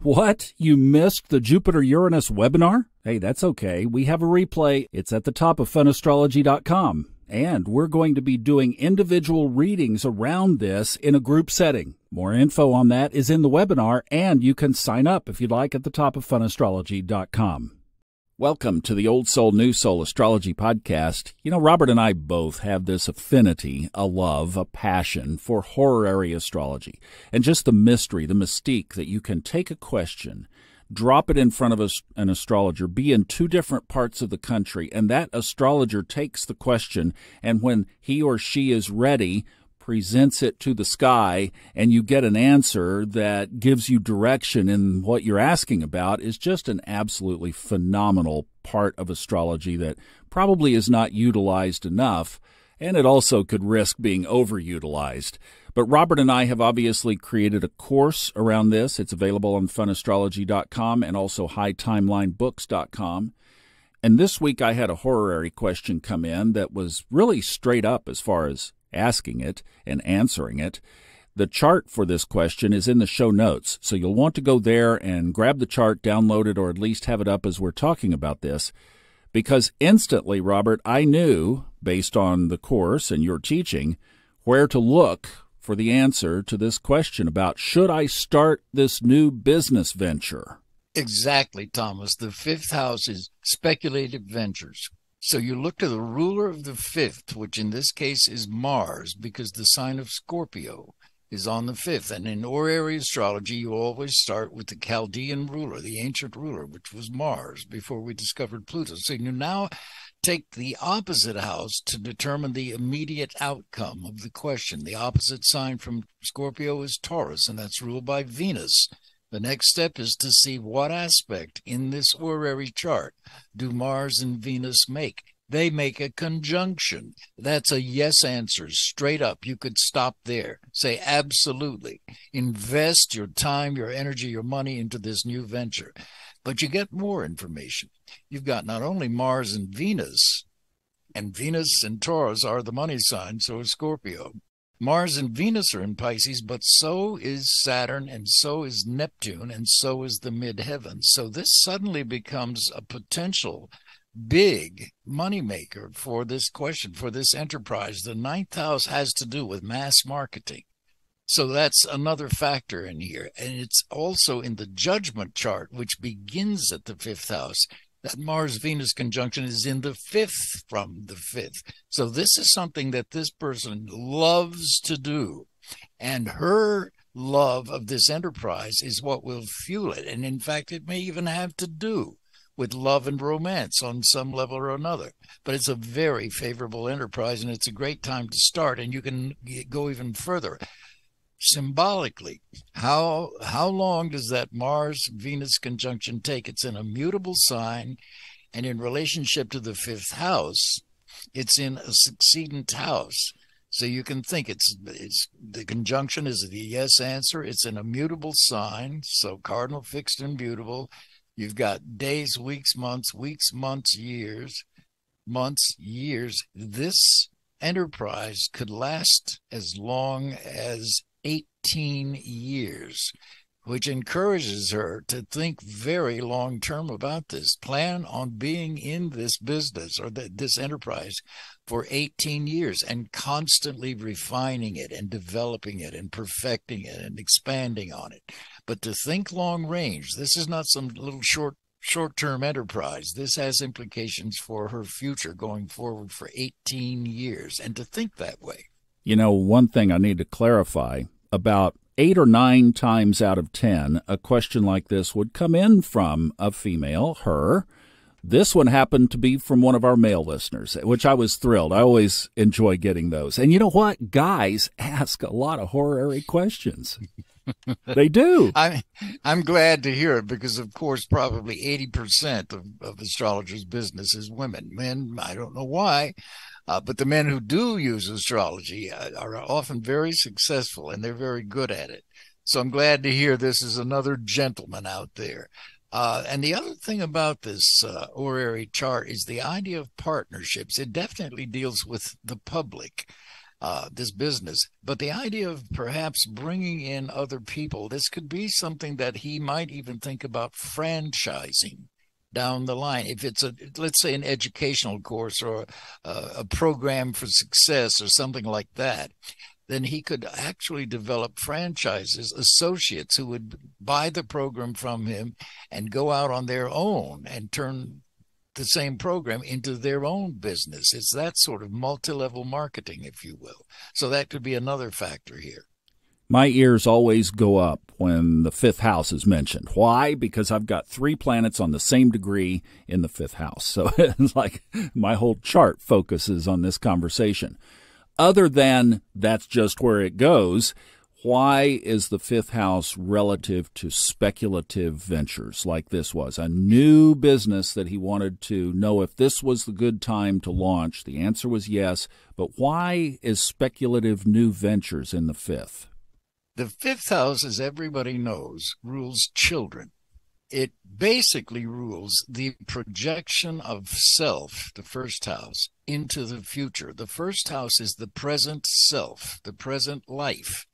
What? You missed the Jupiter-Uranus webinar? Hey, that's okay. We have a replay. It's at the top of funastrology.com. And we're going to be doing individual readings around this in a group setting. More info on that is in the webinar, and you can sign up if you'd like at the top of funastrology.com. Welcome to the Old Soul, New Soul Astrology Podcast. You know, Robert and I both have this affinity, a love, a passion for horary astrology, and just the mystery, the mystique that you can take a question, drop it in front of an astrologer, be in two different parts of the country, and that astrologer takes the question, and when he or she is ready, presents it to the sky, and you get an answer that gives you direction in what you're asking about, is just an absolutely phenomenal part of astrology that probably is not utilized enough, and it also could risk being overutilized. But Robert and I have obviously created a course around this. It's available on funastrology.com and also hightimelinebooks.com. And this week I had a horary question come in that was really straight up as far as asking it and answering it. The chart for this question is in the show notes, so you'll want to go there and grab the chart, download it, or at least have it up as we're talking about this, because instantly, Robert, I knew, based on the course and your teaching, where to look for the answer to this question about, should I start this new business venture? Exactly, Thomas. The fifth house is speculative ventures. So you look to the ruler of the fifth, which in this case is Mars, because the sign of Scorpio is on the fifth. And in horary astrology, you always start with the Chaldean ruler, the ancient ruler, which was Mars, before we discovered Pluto. So you now take the opposite house to determine the immediate outcome of the question. The opposite sign from Scorpio is Taurus, and that's ruled by Venus. The next step is to see what aspect in this horary chart do Mars and Venus make. They make a conjunction. That's a yes answer, straight up. You could stop there. Say absolutely. Invest your time, your energy, your money into this new venture. But you get more information. You've got not only Mars and Venus and Taurus are the money sign, so is Scorpio. Mars and Venus are in Pisces, but so is Saturn, and so is Neptune, and so is the midheavens. So this suddenly becomes a potential big moneymaker for this question, for this enterprise. The ninth house has to do with mass marketing. So that's another factor in here. And it's also in the judgment chart, which begins at the fifth house. That Mars-Venus conjunction is in the fifth from the fifth. So this is something that this person loves to do. And her love of this enterprise is what will fuel it. And in fact, it may even have to do with love and romance on some level or another. But it's a very favorable enterprise, and it's a great time to start. And you can go even further. Symbolically, how long does that Mars-Venus conjunction take? It's in a mutable sign, and in relationship to the fifth house, it's in a succedent house. So you can think it's the conjunction is the yes answer. It's in a mutable sign, so cardinal, fixed, and mutable. You've got days, weeks, months, years. This enterprise could last as long as 18 years, which encourages her to think very long term about this. Plan on being in this business or this enterprise for 18 years and constantly refining it and developing it and perfecting it and expanding on it. But to think long range, this is not some little short-term enterprise. This has implications for her future going forward for 18 years, and to think that way. You know, one thing I need to clarify, about 8 or 9 times out of 10, a question like this would come in from a female, her. This one happened to be from one of our male listeners, which I was thrilled. I always enjoy getting those. And you know what? Guys ask a lot of horary questions. They do. I'm glad to hear it because, of course, probably 80% of astrologers' business is women. Men, I don't know why. But the men who do use astrology are often very successful, and they're very good at it. So I'm glad to hear this is another gentleman out there. And the other thing about this horary chart is the idea of partnerships. It definitely deals with the public. this business. But the idea of perhaps bringing in other people, this could be something that he might even think about franchising down the line. If it's let's say an educational course or a program for success or something like that, then he could actually develop franchises, associates who would buy the program from him and go out on their own and turn the same program into their own business. It's that sort of multi-level marketing, if you will. So that could be another factor here. My ears always go up when the fifth house is mentioned. Why? Because I've got 3 planets on the same degree in the fifth house. So it's like my whole chart focuses on this conversation. Other than that's just where it goes, why is the fifth house relative to speculative ventures like this was? A new business that he wanted to know if this was the good time to launch. The answer was yes. But why is speculative new ventures in the fifth? The fifth house, as everybody knows, rules children. It basically rules the projection of self, the first house, into the future. The first house is the present self, the present life.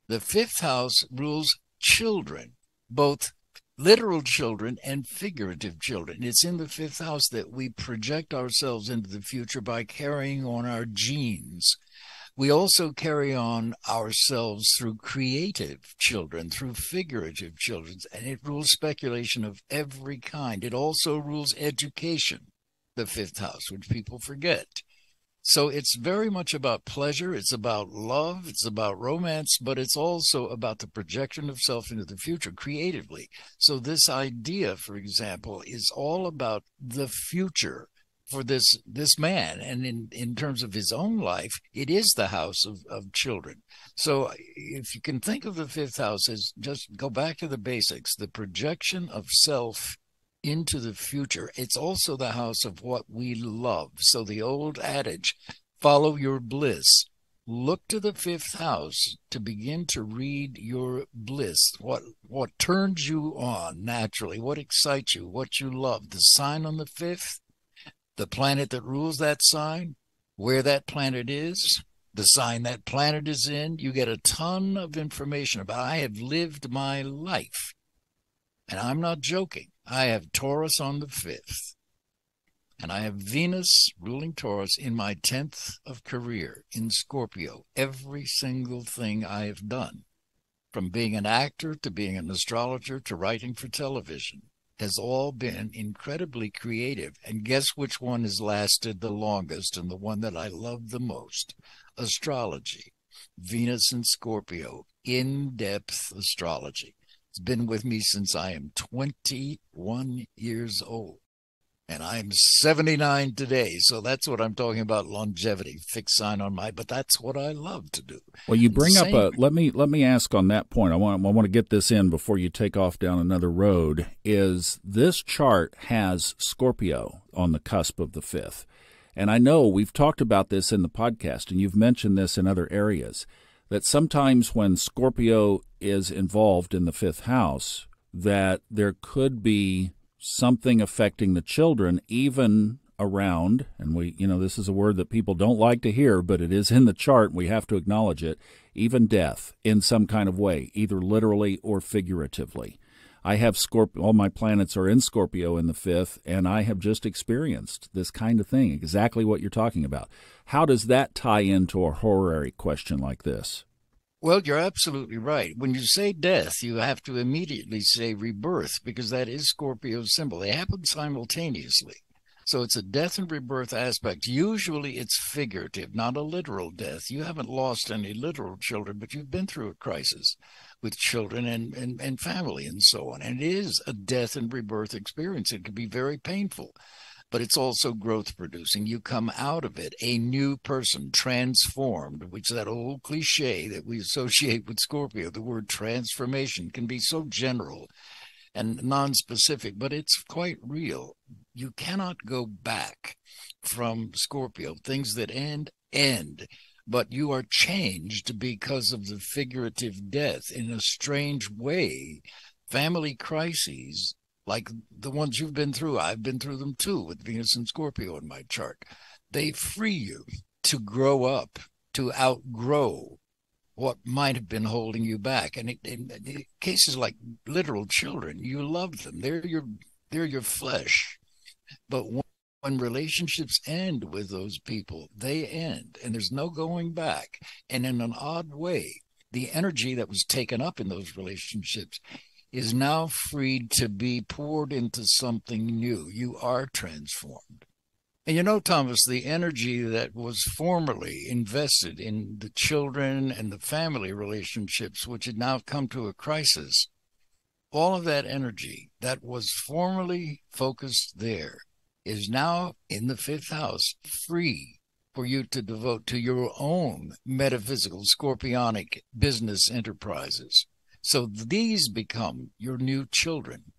The fifth house rules children, both literal children and figurative children. It's in the fifth house that we project ourselves into the future by carrying on our genes. We also carry on ourselves through creative children, through figurative children, and it rules speculation of every kind. It also rules education, the fifth house, which people forget. So it's very much about pleasure, it's about love, it's about romance, but it's also about the projection of self into the future creatively. So this idea, for example, is all about the future for this man, and in terms of his own life, it is the house of children. So if you can think of the fifth house as, just go back to the basics, the projection of self into the future. It's also the house of what we love. So the old adage, follow your bliss. Look to the fifth house to begin to read your bliss, what turns you on naturally, what excites you, what you love. The sign on the fifth, the planet that rules that sign, where that planet is, the sign that planet is in. You get a ton of information about, I have lived my life. And I'm not joking. I have Taurus on the fifth. And I have Venus ruling Taurus in my 10th of career in Scorpio. Every single thing I have done, from being an actor to being an astrologer to writing for television, has all been incredibly creative. And guess which one has lasted the longest and the one that I love the most? Astrology. Venus in Scorpio. In-depth astrology. It's been with me since I am 21 years old. And I'm 79 today. So that's what I'm talking about, longevity, fixed sign on my, but that's what I love to do. Well, you bring up let me ask on that point. I want to get this in before you take off down another road. Is this chart has Scorpio on the cusp of the fifth. And I know we've talked about this in the podcast, and you've mentioned this in other areas, that sometimes when Scorpio is involved in the fifth house, that there could be something affecting the children, even around, and this is a word that people don't like to hear, but it is in the chart, and we have to acknowledge it, even death in some kind of way, either literally or figuratively. I have Scorpio, all my planets are in Scorpio in the fifth, and I have just experienced this kind of thing, exactly what you're talking about. How does that tie into a horary question like this? Well, you're absolutely right. When you say death, you have to immediately say rebirth, because that is Scorpio's symbol. They happen simultaneously. So it's a death and rebirth aspect. Usually it's figurative, not a literal death. You haven't lost any literal children, but you've been through a crisis with children and family and so on. And it is a death and rebirth experience. It can be very painful, but it's also growth producing. You come out of it a new person, transformed, which is that old cliche that we associate with Scorpio. The word transformation can be so general and non-specific, but it's quite real. You cannot go back from Scorpio. Things that end, but you are changed because of the figurative death in a strange way. Family crises, like the ones you've been through, I've been through them too with Venus and Scorpio in my chart. They free you to grow up to outgrow what might have been holding you back. And in cases like literal children, you love them. They're your flesh. But when relationships end with those people, they end, and there's no going back. And in an odd way, the energy that was taken up in those relationships is now freed to be poured into something new. You are transformed. And you know, Thomas, the energy that was formerly invested in the children and the family relationships, which had now come to a crisis, all of that energy that was formerly focused there is now in the fifth house, free for you to devote to your own metaphysical, scorpionic business enterprises. So these become your new children,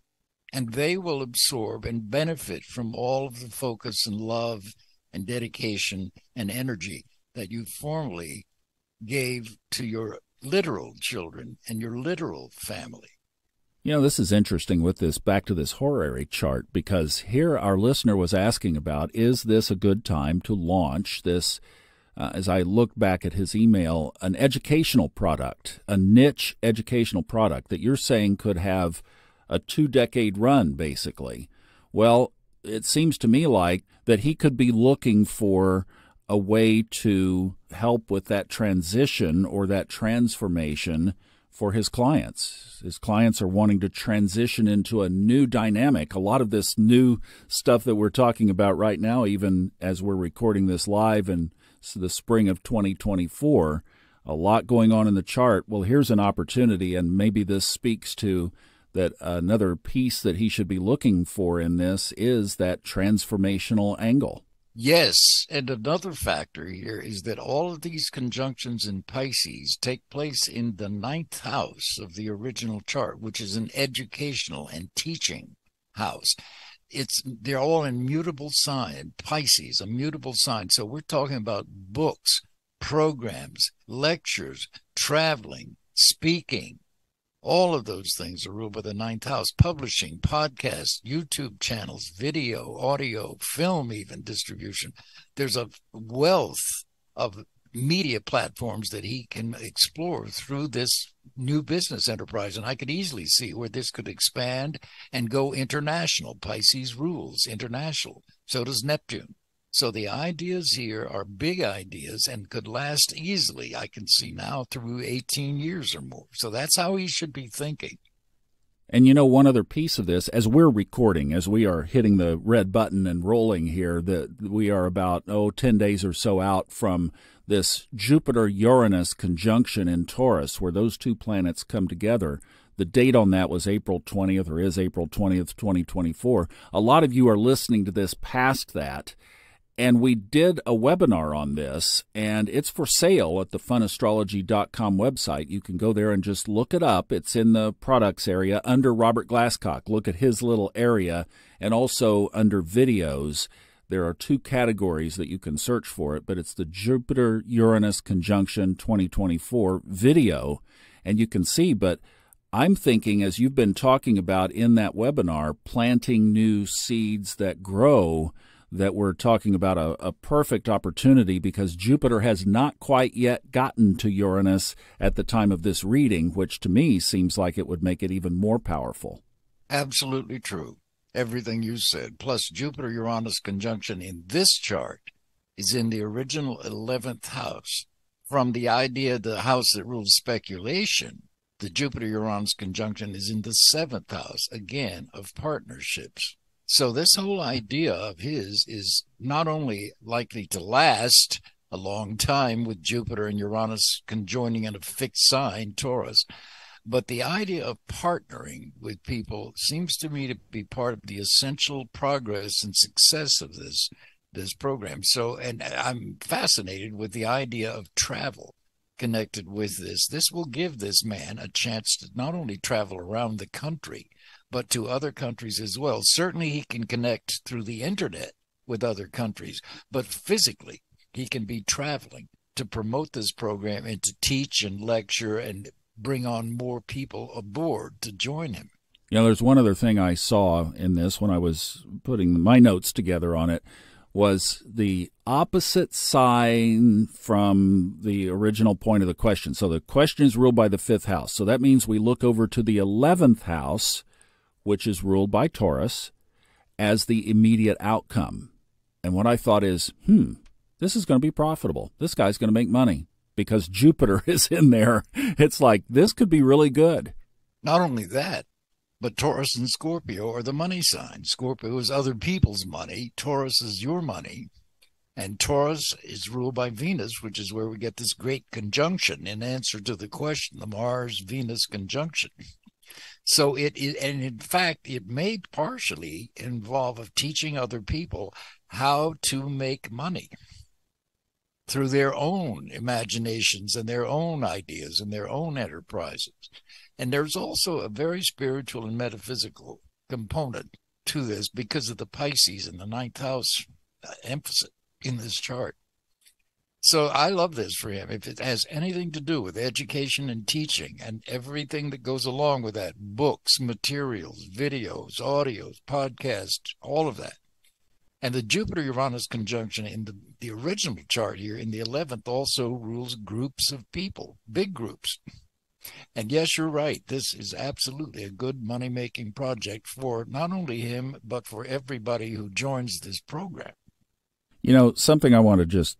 and they will absorb and benefit from all of the focus and love and dedication and energy that you formerly gave to your literal children and your literal family. You know, this is interesting with this, back to this horary chart, because here our listener was asking about, is this a good time to launch this, as I look back at his email, an educational product, a niche educational product that you're saying could have a 2-decade run, basically. Well, it seems to me like that he could be looking for a way to help with that transition or that transformation for his clients. His clients are wanting to transition into a new dynamic. A lot of this new stuff that we're talking about right now, even as we're recording this live in the spring of 2024, a lot going on in the chart. Well, here's an opportunity, and maybe this speaks to that another piece that he should be looking for in this is that transformational angle. Yes, and another factor here is that all of these conjunctions in Pisces take place in the 9th house of the original chart, which is an educational and teaching house. They're all in mutable sign. Pisces, a mutable sign. So we're talking about books, programs, lectures, traveling, speaking. All of those things are ruled by the 9th house. Publishing, podcasts, YouTube channels, video, audio, film, even distribution. There's a wealth of media platforms that he can explore through this new business enterprise. And I could easily see where this could expand and go international. Pisces rules international. So does Neptune. So the ideas here are big ideas and could last easily, I can see now, through 18 years or more. So that's how he should be thinking. And you know, one other piece of this, as we're recording, as we are hitting the red button and rolling here, that we are about, 10 days or so out from this Jupiter-Uranus conjunction in Taurus, where those two planets come together. The date on that was April 20th, or is April 20th, 2024. A lot of you are listening to this past that. And we did a webinar on this, and it's for sale at the funastrology.com website. You can go there and just look it up. It's in the products area under Robert Glasscock. Look at his little area, and also under videos. There are 2 categories that you can search for it, but it's the Jupiter-Uranus conjunction 2024 video, and you can see. But I'm thinking, as you've been talking about in that webinar, planting new seeds that grow, that we're talking about a perfect opportunity, because Jupiter has not quite yet gotten to Uranus at the time of this reading, which to me seems like it would make it even more powerful. Absolutely true. Everything you said. Plus, Jupiter-Uranus conjunction in this chart is in the original 11th house. From the idea, the house that rules speculation, the Jupiter-Uranus conjunction is in the 7th house, again, of partnerships. So this whole idea of his is not only likely to last a long time with Jupiter and Uranus conjoining in a fixed sign, Taurus, but the idea of partnering with people seems to me to be part of the essential progress and success of this program. So, and I'm fascinated with the idea of travel connected with this. This will give this man a chance to not only travel around the country, but to other countries as well. Certainly he can connect through the internet with other countries, but physically he can be traveling to promote this program and to teach and lecture and bring on more people aboard to join him. You know, there's one other thing I saw in this when I was putting my notes together on it, was the opposite sign from the original point of the question. So the question is ruled by the 5th house. So that means we look over to the 11th house, which is ruled by Taurus, as the immediate outcome. And what I thought is, this is going to be profitable. This guy's going to make money because Jupiter is in there. It's like, this could be really good. Not only that, but Taurus and Scorpio are the money sign. Scorpio is other people's money. Taurus is your money. And Taurus is ruled by Venus, which is where we get this great conjunction in answer to the question, the Mars-Venus conjunction. So and in fact, it may partially involve teaching other people how to make money through their own imaginations and their own ideas and their own enterprises. And there's also a very spiritual and metaphysical component to this because of the Pisces and the 9th house emphasis in this chart. So I love this for him. If it has anything to do with education and teaching and everything that goes along with that, books, materials, videos, audios, podcasts, all of that. And the Jupiter-Uranus conjunction in the original chart here in the 11th also rules groups of people, big groups. And yes, you're right. This is absolutely a good money-making project for not only him, but for everybody who joins this program. You know, something I want to just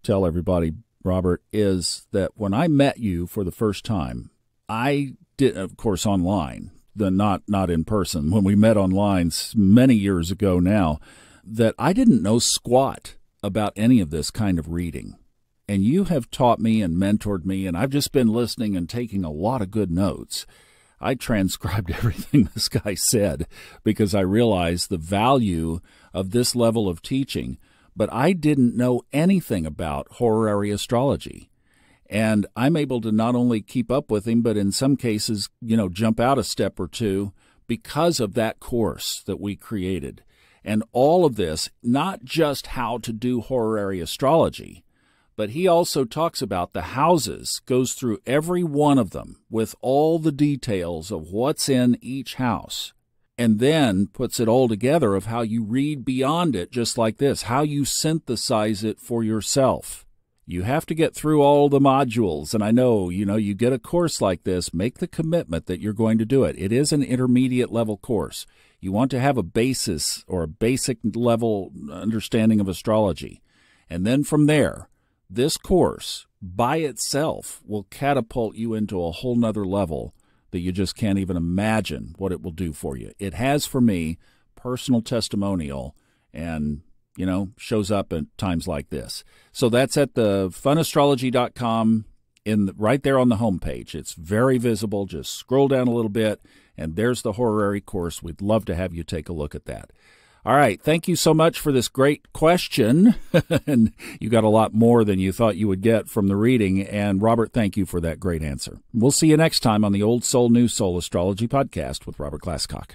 tell everybody, Robert, is that when I met you for the first time, I did, of course, online, not in person. When we met online many years ago now, that I didn't know squat about any of this kind of reading. And you have taught me and mentored me, and I've just been listening and taking a lot of good notes. I transcribed everything this guy said because I realized the value of this level of teaching. But I didn't know anything about horary astrology. And I'm able to not only keep up with him, but in some cases, jump out a step or two because of that course that we created. And all of this, not just how to do horary astrology, but he also talks about the houses, goes through every one of them with all the details of what's in each house, and then puts it all together of how you read beyond it, just like this, how you synthesize it for yourself. You have to get through all the modules, and I know, you get a course like this, make the commitment that you're going to do it. It is an intermediate level course. You want to have a basis or a basic level understanding of astrology. And then from there, this course by itself will catapult you into a whole nother level that you just can't even imagine what it will do for you. It has for me personal testimonial and, shows up at times like this. So that's at the funastrology.com right there on the homepage. It's very visible. Just scroll down a little bit and there's the horary course. We'd love to have you take a look at that. All right. Thank you so much for this great question. And you got a lot more than you thought you would get from the reading. And Robert, thank you for that great answer. We'll see you next time on the Old Soul, New Soul Astrology Podcast with Robert Glasscock.